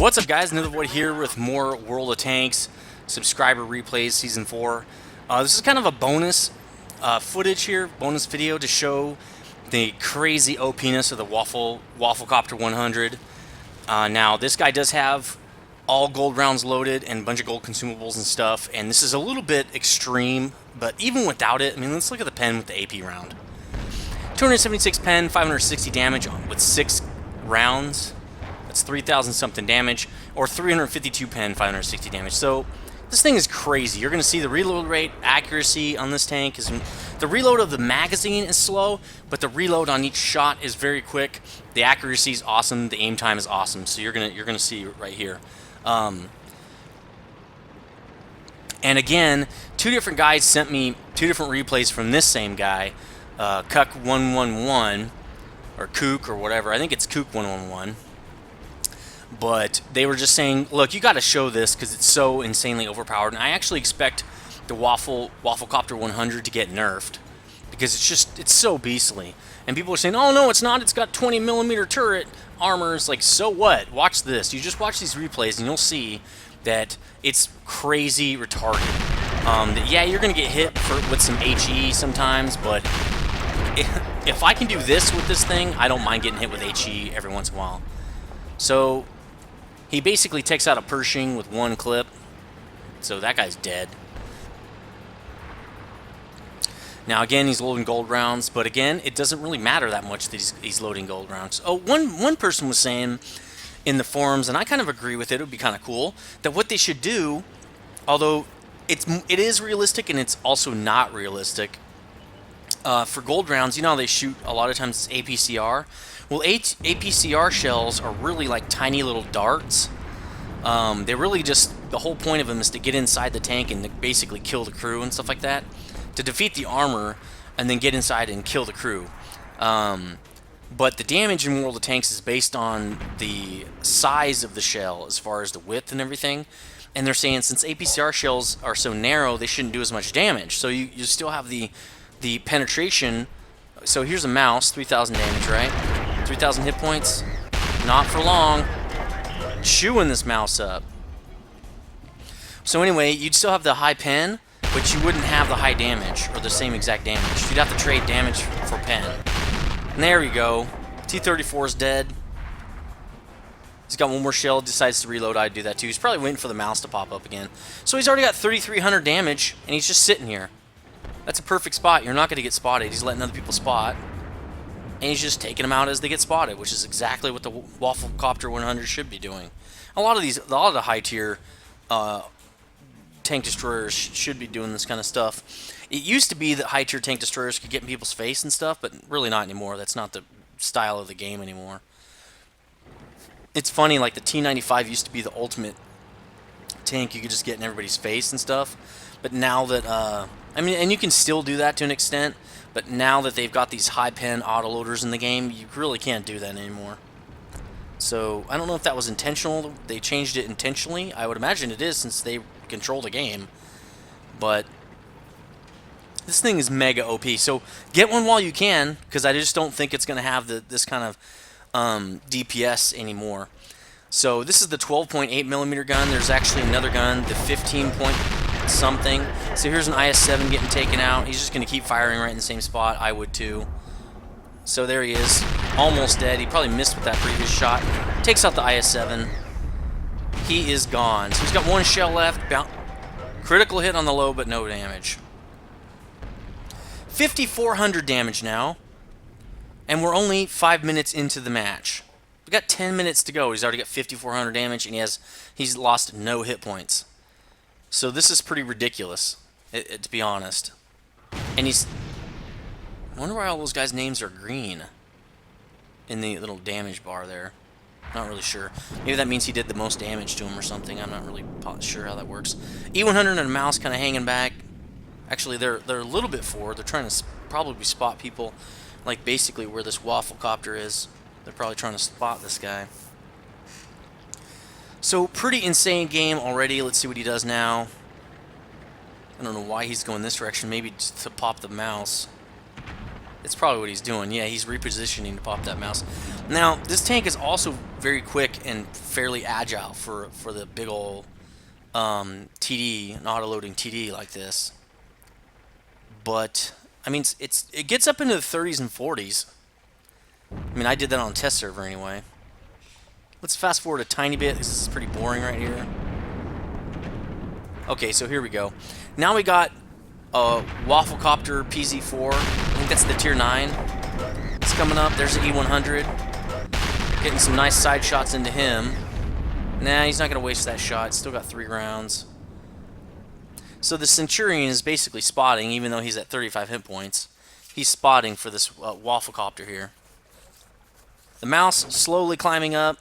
What's up, guys? Nethervvoid here with more World of Tanks subscriber replays Season 4. This is kind of a bonus footage here, bonus video to show the crazy OP-ness of the Wafflecopter 100. Now, this guy does have all gold rounds loaded and a bunch of gold consumables and stuff, and this is a little bit extreme, but even without it, I mean, let's look at the pen with the AP round. 276 pen, 560 damage with 6 rounds. That's 3,000 something damage, or 352 pen, 560 damage. So this thing is crazy. You're going to see the reload rate, accuracy on this tank is the reload of the magazine is slow, but the reload on each shot is very quick. The accuracy is awesome. The aim time is awesome. So you're gonna see right here. And again, two different guys sent me two different replays from this same guy, Cuck111 or Kook or whatever. I think it's Kook111. But they were just saying, look, you got to show this because it's so insanely overpowered. And I actually expect the Wafflecopter 100 to get nerfed because it's so beastly. And people are saying, oh no, it's not. It's got 20mm turret armor. It's like, so what? Watch this. You just watch these replays and you'll see that it's crazy retarded. Yeah, you're gonna get hit with some HE sometimes, but if I can do this with this thing, I don't mind getting hit with HE every once in a while. So he basically takes out a Pershing with one clip, so that guy's dead. Now again, he's loading gold rounds, but again, it doesn't really matter that much that he's loading gold rounds. Oh, one person was saying in the forums, and I kind of agree with it, it would be kind of cool, that what they should do, although it is realistic and it's also not realistic, for gold rounds, you know how they shoot a lot of times it's APCR? Well, APCR shells are really like tiny little darts. They're really just, the whole point of them is to get inside the tank and basically kill the crew and stuff like that. To defeat the armor and then get inside and kill the crew. But the damage in World of Tanks is based on the size of the shell as far as the width and everything. And they're saying since APCR shells are so narrow, they shouldn't do as much damage. So you still have the penetration. So here's a mouse, 3,000 damage, right? 3,000 hit points. Not for long. Chewing this mouse up. So anyway, you'd still have the high pen, but you wouldn't have the high damage, or the same exact damage. You'd have to trade damage for pen. And there we go. T-34 is dead. He's got one more shell, decides to reload. I'd do that too. He's probably waiting for the mouse to pop up again. So he's already got 3,300 damage, and he's just sitting here. That's a perfect spot. You're not going to get spotted. He's letting other people spot. And he's just taking them out as they get spotted, which is exactly what the Wafflecopter 100 should be doing. A lot of the high-tier tank destroyers should be doing this kind of stuff. It used to be that high-tier tank destroyers could get in people's face and stuff, but really not anymore. That's not the style of the game anymore. It's funny, like the T-95 used to be the ultimate tank you could just get in everybody's face and stuff. But now that, I mean, and you can still do that to an extent, but now that they've got these high pen autoloaders in the game, you really can't do that anymore. So, I don't know if that was intentional. They changed it intentionally. I would imagine it is since they control the game. But this thing is mega OP. So, get one while you can, because I just don't think it's going to have this kind of DPS anymore. So, this is the 12.8mm gun. There's actually another gun, the 15 something. So here's an IS-7 getting taken out. He's just going to keep firing right in the same spot. I would too. So there he is. Almost dead. He probably missed with that previous shot. Takes out the IS-7. He is gone. So he's got one shell left. Critical hit on the low, but no damage. 5,400 damage now. And we're only 5 minutes into the match. We got 10 minutes to go. He's already got 5,400 damage, and he's lost no hit points. So this is pretty ridiculous, to be honest. And I wonder why all those guys' names are green in the little damage bar there. Not really sure. Maybe that means he did the most damage to him or something. I'm not really sure how that works. E-100 and a mouse kind of hanging back. Actually, they're a little bit forward. They're trying to probably spot people, like basically where this Wafflecopter is. They're probably trying to spot this guy. So, pretty insane game already. Let's see what he does now. I don't know why he's going this direction. Maybe just to pop the mouse. It's probably what he's doing. Yeah, he's repositioning to pop that mouse. Now, this tank is also very quick and fairly agile for the big ol' TD, an auto-loading TD like this. But, I mean, it gets up into the 30s and 40s. I mean, I did that on a test server anyway. Let's fast forward a tiny bit. This is pretty boring right here. Okay, so here we go. Now we got a Wafflecopter PZ4. I think that's the tier 9. It's coming up. There's the E-100. Getting some nice side shots into him. Nah, he's not going to waste that shot. Still got 3 rounds. So the Centurion is basically spotting, even though he's at 35 hit points. He's spotting for this Wafflecopter here. The mouse slowly climbing up.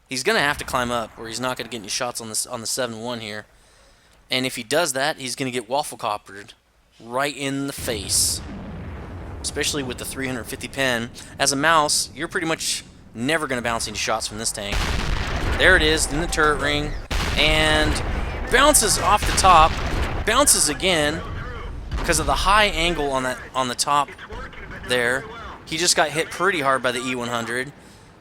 He's going to have to climb up, or he's not going to get any shots on the 7-1 here. And if he does that, he's going to get Wafflecoptered right in the face. Especially with the 350 pen. As a mouse, you're pretty much never going to bounce any shots from this tank. There it is, in the turret ring. And bounces off the top. Bounces again because of the high angle on the top there. He just got hit pretty hard by the E-100.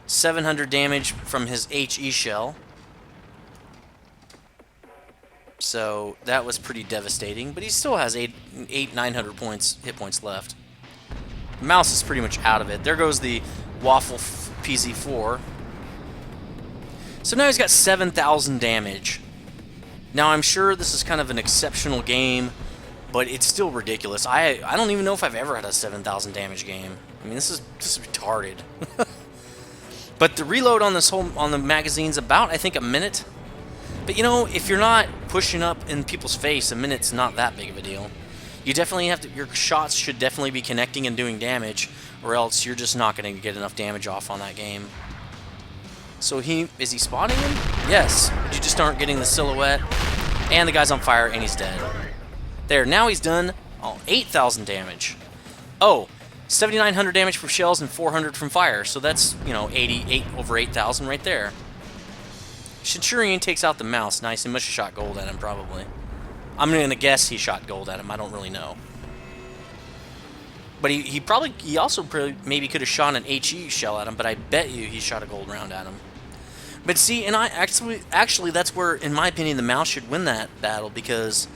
700 damage from his HE shell. So that was pretty devastating, but he still has 900 hit points left. The mouse is pretty much out of it. There goes the Waffle PZ4. So now he's got 7,000 damage. Now I'm sure this is kind of an exceptional game, but it's still ridiculous. I don't even know if I've ever had a 7,000 damage game. I mean, this is retarded. But the reload on the magazine's about, I think, a minute. But you know, if you're not pushing up in people's face, a minute's not that big of a deal. You definitely have to. Your shots should definitely be connecting and doing damage, or else you're just not going to get enough damage off on that game. So is he spotting him? Yes. You just aren't getting the silhouette, and the guy's on fire, and he's dead. There. Now he's done 8,000 damage. Oh, 7,900 damage from shells and 400 from fire. So that's, you know, 88 over 8,000 right there. Centurion takes out the mouse. Nice. He must have shot gold at him, probably. I'm going to guess he shot gold at him. I don't really know. But he also maybe could have shot an HE shell at him, but I bet you he shot a gold round at him. But see, and actually that's where, in my opinion, the mouse should win that battle, because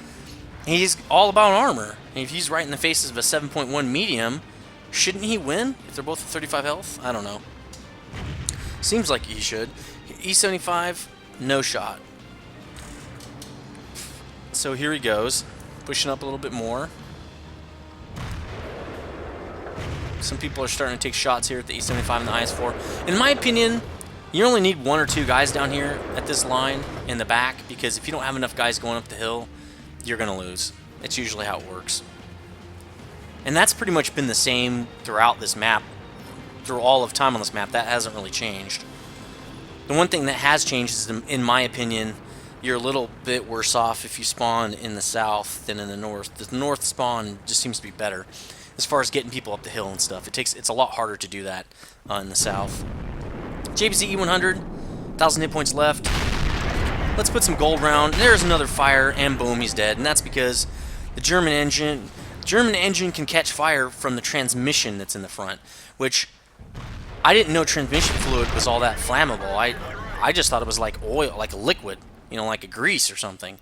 he's all about armor. And if he's right in the faces of a 7.1 medium, shouldn't he win if they're both at 35 health? I don't know. Seems like he should. E75, no shot. So here he goes, pushing up a little bit more. Some people are starting to take shots here at the E75 and the IS-4. In my opinion, you only need 1 or 2 guys down here at this line in the back, because if you don't have enough guys going up the hill, you're going to lose. It's usually how it works. And that's pretty much been the same throughout this map, through all of time on this map. That hasn't really changed. The one thing that has changed is, in my opinion, you're a little bit worse off if you spawn in the south than in the north. The north spawn just seems to be better as far as getting people up the hill and stuff. It's a lot harder to do that in the south. JBZ E-100, 1,000 hit points left. Let's put some gold round. There's another fire, and boom, he's dead. And that's because the German engine can catch fire from the transmission that's in the front, which I didn't know transmission fluid was all that flammable. I just thought it was like oil, like a liquid, you know, like a grease or something.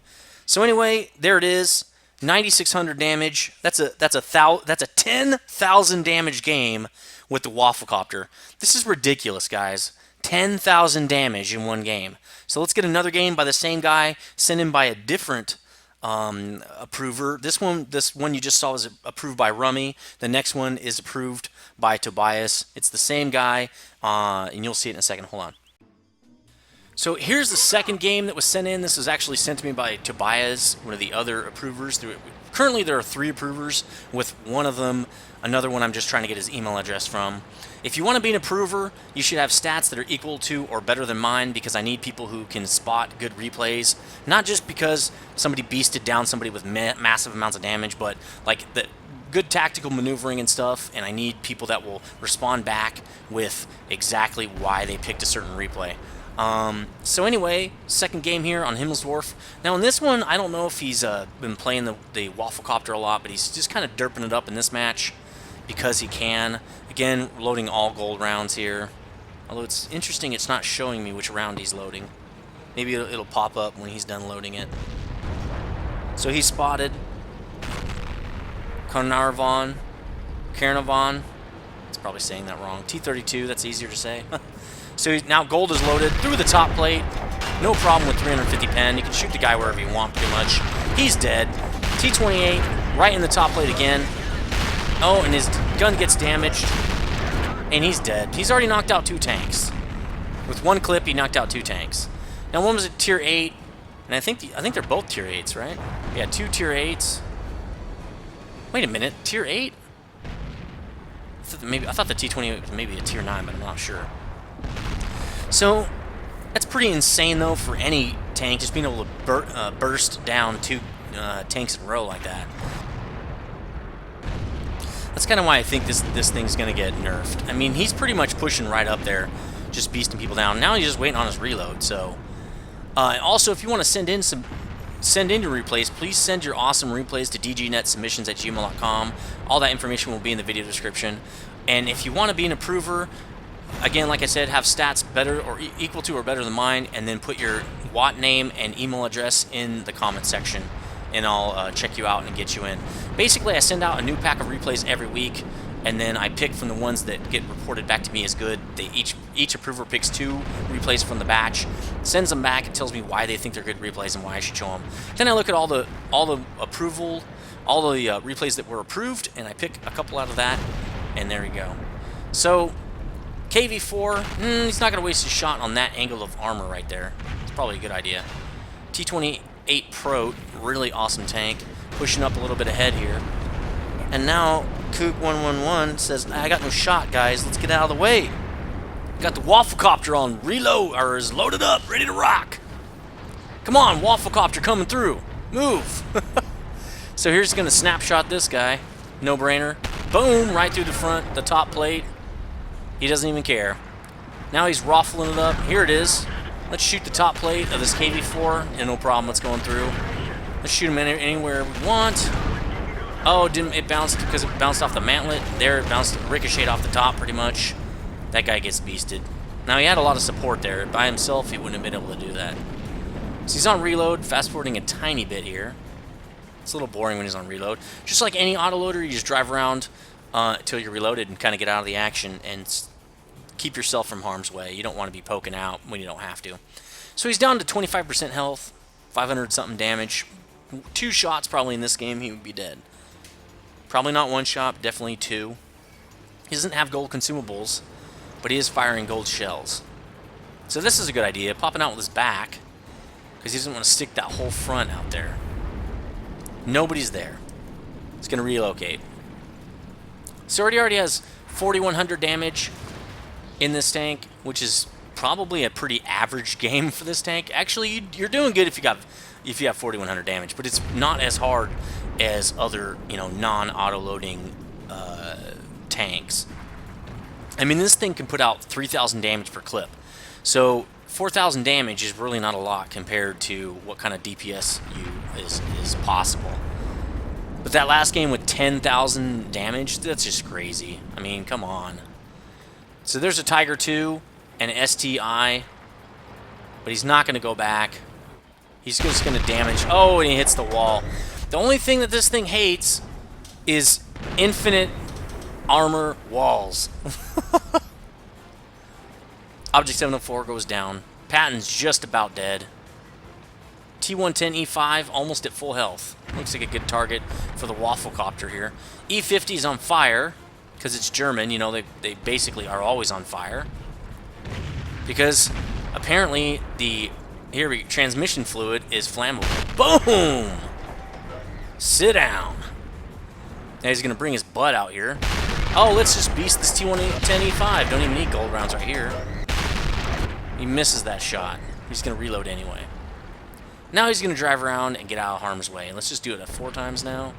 So anyway, there it is. 9,600 damage. That's a 10,000 damage game with the Wafflecopter. This is ridiculous, guys. 10,000 damage in one game. So let's get another game by the same guy, sent in by a different approver. This one you just saw was approved by Rummy. The next one is approved by Tobias. It's the same guy, and you'll see it in a second. Hold on. So here's the second game that was sent in. This was actually sent to me by Tobias, one of the other approvers. Currently there are 3 approvers, with one of them, another one I'm just trying to get his email address from. If you want to be an approver, you should have stats that are equal to or better than mine, because I need people who can spot good replays. Not just because somebody beasted down somebody with massive amounts of damage, but like the good tactical maneuvering and stuff, and I need people that will respond back with exactly why they picked a certain replay. So anyway, second game here on Himmelsdorf. Now in this one, I don't know if he's been playing the Wafflecopter a lot, but he's just kind of derping it up in this match. because he can. Again, loading all gold rounds here. Although it's interesting, it's not showing me which round he's loading. Maybe it'll pop up when he's done loading it. So he's spotted. Carnarvon. It's probably saying that wrong. T-32, that's easier to say. So now gold is loaded through the top plate. No problem with 350 pen. You can shoot the guy wherever you want, pretty much. He's dead. T-28, right in the top plate again. Oh, and his gun gets damaged. And he's dead. He's already knocked out 2 tanks. With 1 clip, he knocked out 2 tanks. Now, one was a tier 8. And I think they're both tier 8s, right? Yeah, 2 tier 8s. Wait a minute, tier 8? I thought the T-28 was maybe a tier 9, but I'm not sure. So, that's pretty insane, though, for any tank, just being able to burst down 2 tanks in a row like that. That's kind of why I think this thing's going to get nerfed. I mean, he's pretty much pushing right up there, just beasting people down. Now he's just waiting on his reload, so... also, if you want to send in your replays, please send your awesome replays to dgnetsubmissions@gmail.com. All that information will be in the video description. And if you want to be an approver, again, like I said, have stats better or equal to or better than mine, and then put your WAT name and email address in the comment section, and I'll check you out and get you in. Basically, I send out a new pack of replays every week, and then I pick from the ones that get reported back to me as good. Each approver picks 2 replays from the batch, sends them back, and tells me why they think they're good replays and why I should show them. Then I look at all the replays that were approved, and I pick a couple out of that, and there we go. So KV4, he's not going to waste his shot on that angle of armor right there. It's probably a good idea. T-28 Pro, really awesome tank, pushing up a little bit ahead here. And now Kook111 says, I got no shot, guys. Let's get out of the way. Got the Wafflecopter on reload, or is loaded up, ready to rock. Come on, Wafflecopter coming through. Move. So here's going to snapshot this guy. No brainer. Boom, right through the front, the top plate. He doesn't even care. Now he's raffling it up. Here it is. Let's shoot the top plate of this KV4. And no problem, it's going through. Let's shoot him anywhere we want. Oh, it bounced because it bounced off the mantlet. There, it bounced, ricocheted off the top pretty much. That guy gets beasted. Now, he had a lot of support there. By himself, he wouldn't have been able to do that. So he's on reload, fast-forwarding a tiny bit here. It's a little boring when he's on reload. Just like any autoloader, you just drive around until you're reloaded and kind of get out of the action and keep yourself from harm's way. You don't want to be poking out when you don't have to. So he's down to 25% health, 500-something damage. 2 shots probably in this game, he would be dead. Probably not 1 shot, definitely 2. He doesn't have gold consumables, but he is firing gold shells. So this is a good idea, popping out with his back, because he doesn't want to stick that whole front out there. Nobody's there. He's going to relocate. So he already has 4,100 damage in this tank, which is probably a pretty average game for this tank. Actually, you're doing good if you have 4,100 damage, but it's not as hard as other, non-auto loading tanks. I mean, this thing can put out 3,000 damage per clip. So 4,000 damage is really not a lot compared to what kind of DPS is possible. But that last game with 10,000 damage, that's just crazy. I mean, come on. So there's a Tiger 2 and an STI, but he's not going to go back. He's just going to damage. Oh, and he hits the wall. The only thing that this thing hates is infinite armor walls. Object 704 goes down. Patton's just about dead. T110E5 almost at full health. Looks like a good target for the Wafflecopter here. E50 is on fire because it's German. They basically are always on fire because apparently the transmission fluid is flammable. Boom! Sit down. Now he's going to bring his butt out here. Oh, let's just beast this T110E5. Don't even need gold rounds right here. He misses that shot. He's going to reload anyway. Now he's going to drive around and get out of harm's way. Let's just do it 4 times now.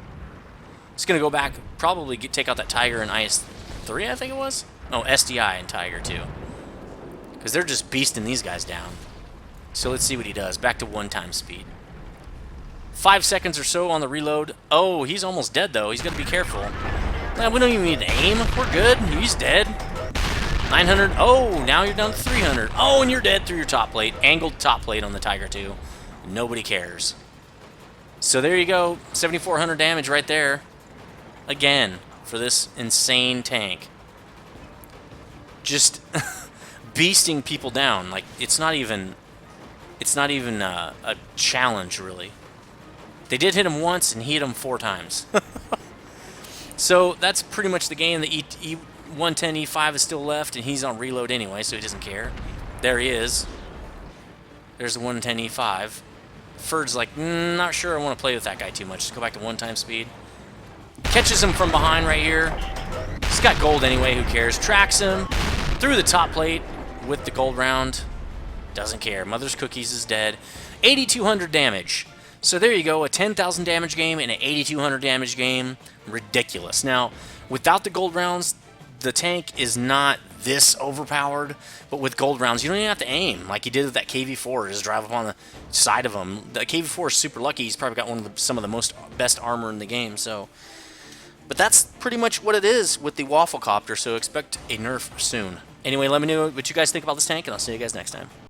He's going to go back, probably take out that Tiger and IS-3, I think it was? Oh, SDI and Tiger, too. Because they're just beasting these guys down. So let's see what he does. Back to 1 speed. 5 seconds or so on the reload. Oh, he's almost dead, though. He's got to be careful. Nah, we don't even need to aim. We're good. He's dead. 900. Oh, now you're down to 300. Oh, and you're dead through your top plate. Angled top plate on the Tiger 2. Nobody cares. So there you go. 7,400 damage right there. Again, for this insane tank. Just beasting people down. Like, it's not even a challenge, really. They did hit him once, and he hit him 4 times. So that's pretty much the game. The E110 E5 is still left, and he's on reload anyway, so he doesn't care. There he is. There's the 110 E5. Ferd's like, not sure I want to play with that guy too much. Just go back to 1x speed. Catches him from behind right here. He's got gold anyway, who cares? Tracks him through the top plate with the gold round. Doesn't care. Mother's Cookies is dead. 8,200 damage. So there you go, a 10,000 damage game and an 8,200 damage game. Ridiculous. Now, without the gold rounds, the tank is not this overpowered, but with gold rounds, you don't even have to aim like you did with that KV4. Just drive up on the side of him. The KV4 is super lucky. He's probably got some of the best armor in the game. So, but that's pretty much what it is with the Wafflecopter. So expect a nerf soon. Anyway, let me know what you guys think about this tank, and I'll see you guys next time.